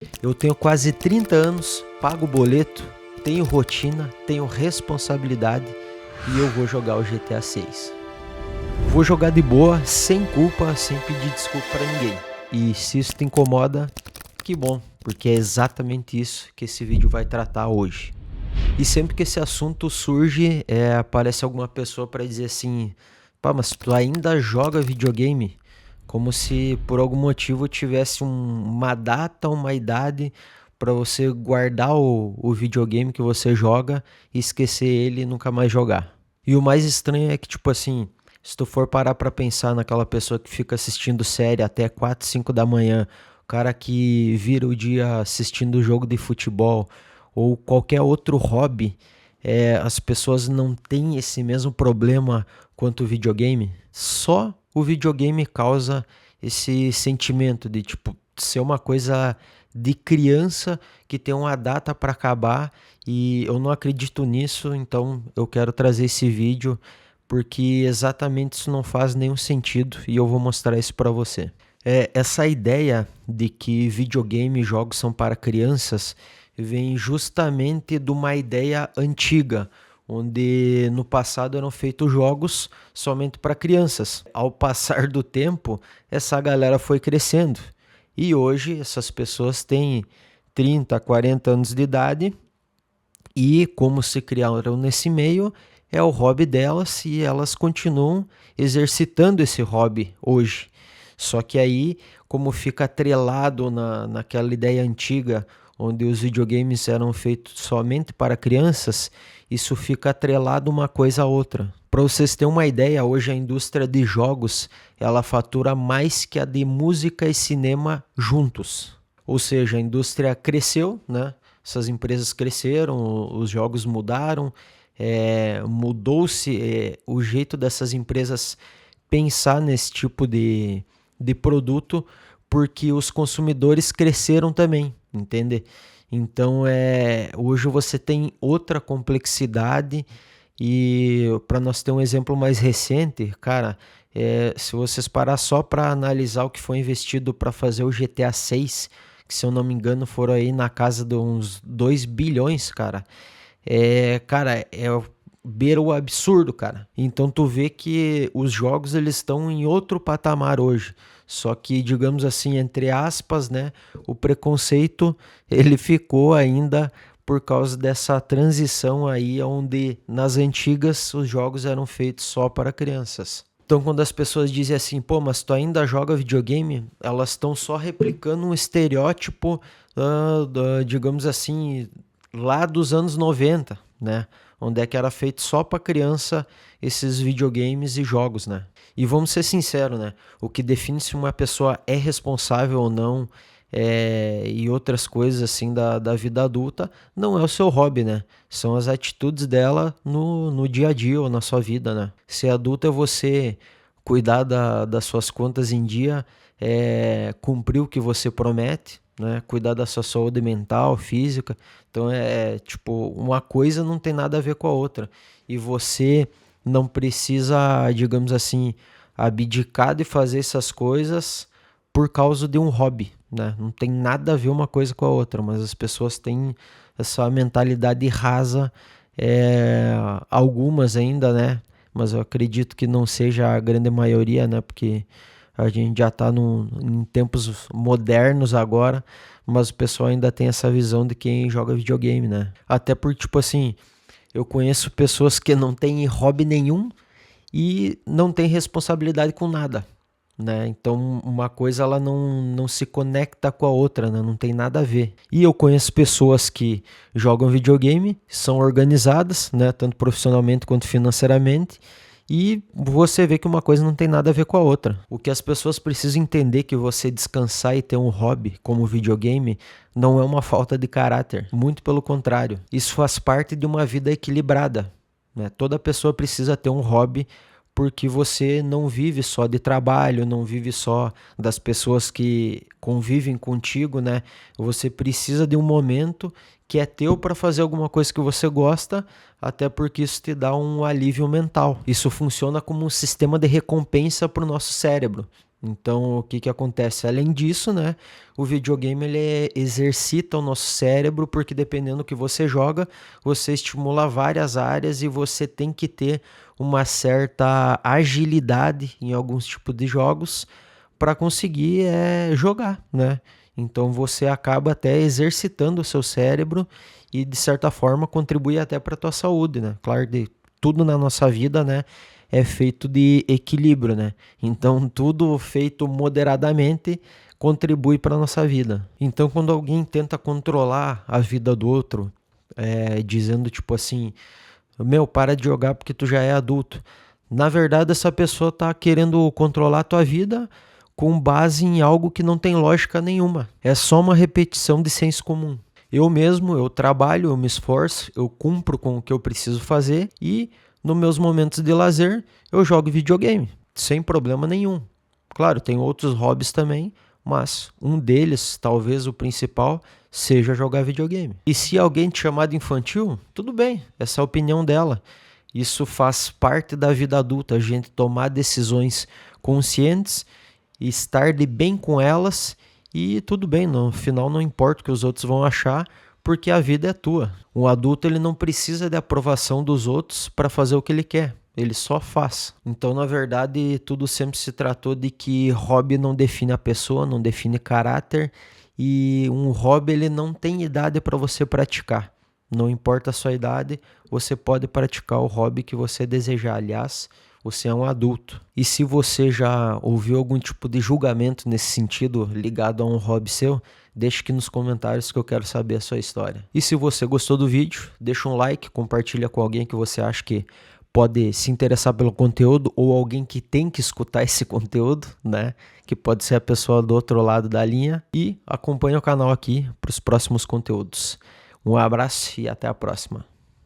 Eu tenho quase 30 anos, pago boleto, tenho rotina, tenho responsabilidade e eu vou jogar o GTA 6. Vou jogar de boa, sem culpa, sem pedir desculpa pra ninguém. E se isso te incomoda, que bom, porque é exatamente isso que esse vídeo vai tratar hoje. E sempre que esse assunto surge, aparece alguma pessoa pra dizer assim: pá, mas tu ainda joga videogame? Como se por algum motivo tivesse uma data, uma idade pra você guardar o videogame que você joga e esquecer ele e nunca mais jogar. E o mais estranho é que, tipo assim, se tu for parar pra pensar naquela pessoa que fica assistindo série até 4, 5 da manhã, o cara que vira o dia assistindo jogo de futebol ou qualquer outro hobby, as pessoas não têm esse mesmo problema quanto o videogame. Só o videogame causa esse sentimento de, tipo, ser uma coisa de criança que tem uma data para acabar e eu não acredito nisso, então eu quero trazer esse vídeo porque exatamente isso não faz nenhum sentido e eu vou mostrar isso para você. Essa ideia de que videogame e jogos são para crianças vem justamente de uma ideia antiga, onde no passado eram feitos jogos somente para crianças. Ao passar do tempo, essa galera foi crescendo e hoje essas pessoas têm 30, 40 anos de idade e como se criaram nesse meio, é o hobby delas e elas continuam exercitando esse hobby hoje. Só que aí, como fica atrelado naquela ideia antiga, onde os videogames eram feitos somente para crianças, isso fica atrelado uma coisa a outra. Para vocês terem uma ideia, hoje a indústria de jogos ela fatura mais que a de música e cinema juntos. Ou seja, a indústria cresceu, né? Essas empresas cresceram, os jogos mudaram, mudou-se o jeito dessas empresas pensar nesse tipo de produto, porque os consumidores cresceram também, entende? Então, hoje você tem outra complexidade e para nós ter um exemplo mais recente, cara, se vocês parar só para analisar o que foi investido para fazer o GTA 6, que se eu não me engano foram aí na casa de uns 2 bilhões, cara. Cara, beira o absurdo, cara. Então tu vê que os jogos eles estão em outro patamar hoje. Só que, digamos assim, entre aspas, né, o preconceito ele ficou ainda por causa dessa transição aí onde nas antigas os jogos eram feitos só para crianças. Então, quando as pessoas dizem assim, pô, mas tu ainda joga videogame, elas estão só replicando um estereótipo, digamos assim, lá dos anos 90, né? Onde é que era feito só para criança esses videogames e jogos, né? E vamos ser sinceros, né? O que define se uma pessoa é responsável ou não e outras coisas assim da vida adulta não é o seu hobby, né? São as atitudes dela no dia a dia ou na sua vida, né? Ser adulto é você cuidar das suas contas em dia, cumprir o que você promete, né? Cuidar da sua saúde mental, física. Então tipo, uma coisa não tem nada a ver com a outra. E você não precisa, digamos assim, abdicar de fazer essas coisas por causa de um hobby, né? Não tem nada a ver uma coisa com a outra, mas as pessoas têm essa mentalidade rasa, algumas ainda, né? Mas eu acredito que não seja a grande maioria, né? Porque a gente já está em tempos modernos agora, mas o pessoal ainda tem essa visão de quem joga videogame, né? Até por, tipo assim, eu conheço pessoas que não têm hobby nenhum e não têm responsabilidade com nada, né? Então uma coisa ela não se conecta com a outra, né? Não tem nada a ver. E eu conheço pessoas que jogam videogame, são organizadas, né? Tanto profissionalmente quanto financeiramente. E você vê que uma coisa não tem nada a ver com a outra. O que as pessoas precisam entender é que você descansar e ter um hobby como videogame não é uma falta de caráter. Muito pelo contrário. Isso faz parte de uma vida equilibrada, né? Toda pessoa precisa ter um hobby porque você não vive só de trabalho, não vive só das pessoas que convivem contigo, né? Você precisa de um momento que é teu para fazer alguma coisa que você gosta, até porque isso te dá um alívio mental. Isso funciona como um sistema de recompensa para o nosso cérebro, Então, o que que acontece? Além disso, né, o videogame exercita o nosso cérebro, porque dependendo do que você joga, você estimula várias áreas e você tem que ter uma certa agilidade em alguns tipos de jogos para conseguir jogar, né? Então você acaba até exercitando o seu cérebro e de certa forma contribui até para a tua saúde, né? Claro, tudo na nossa vida, né, é feito de equilíbrio, né? Então tudo feito moderadamente contribui para a nossa vida. Então quando alguém tenta controlar a vida do outro, dizendo tipo assim, meu, para de jogar porque tu já é adulto. Na verdade, essa pessoa tá querendo controlar a tua vida com base em algo que não tem lógica nenhuma. É só uma repetição de senso comum. Eu mesmo, eu trabalho, eu me esforço, eu cumpro com o que eu preciso fazer e nos meus momentos de lazer eu jogo videogame, sem problema nenhum. Claro, tem outros hobbies também, mas um deles, talvez o principal, seja jogar videogame. E se alguém te chamar de infantil, tudo bem, essa é a opinião dela. Isso faz parte da vida adulta, a gente tomar decisões conscientes, estar de bem com elas e tudo bem, no final não importa o que os outros vão achar, porque a vida é tua. O adulto ele não precisa de aprovação dos outros para fazer o que ele quer. Ele só faz. Então, na verdade, tudo sempre se tratou de que hobby não define a pessoa, não define caráter, e um hobby ele não tem idade para você praticar. Não importa a sua idade, você pode praticar o hobby que você desejar. Aliás, você é um adulto. E se você já ouviu algum tipo de julgamento nesse sentido ligado a um hobby seu, deixe aqui nos comentários que eu quero saber a sua história. E se você gostou do vídeo, deixa um like, compartilha com alguém que você acha que pode se interessar pelo conteúdo ou alguém que tem que escutar esse conteúdo, né? Que pode ser a pessoa do outro lado da linha. E acompanha o canal aqui para os próximos conteúdos. Um abraço e até a próxima.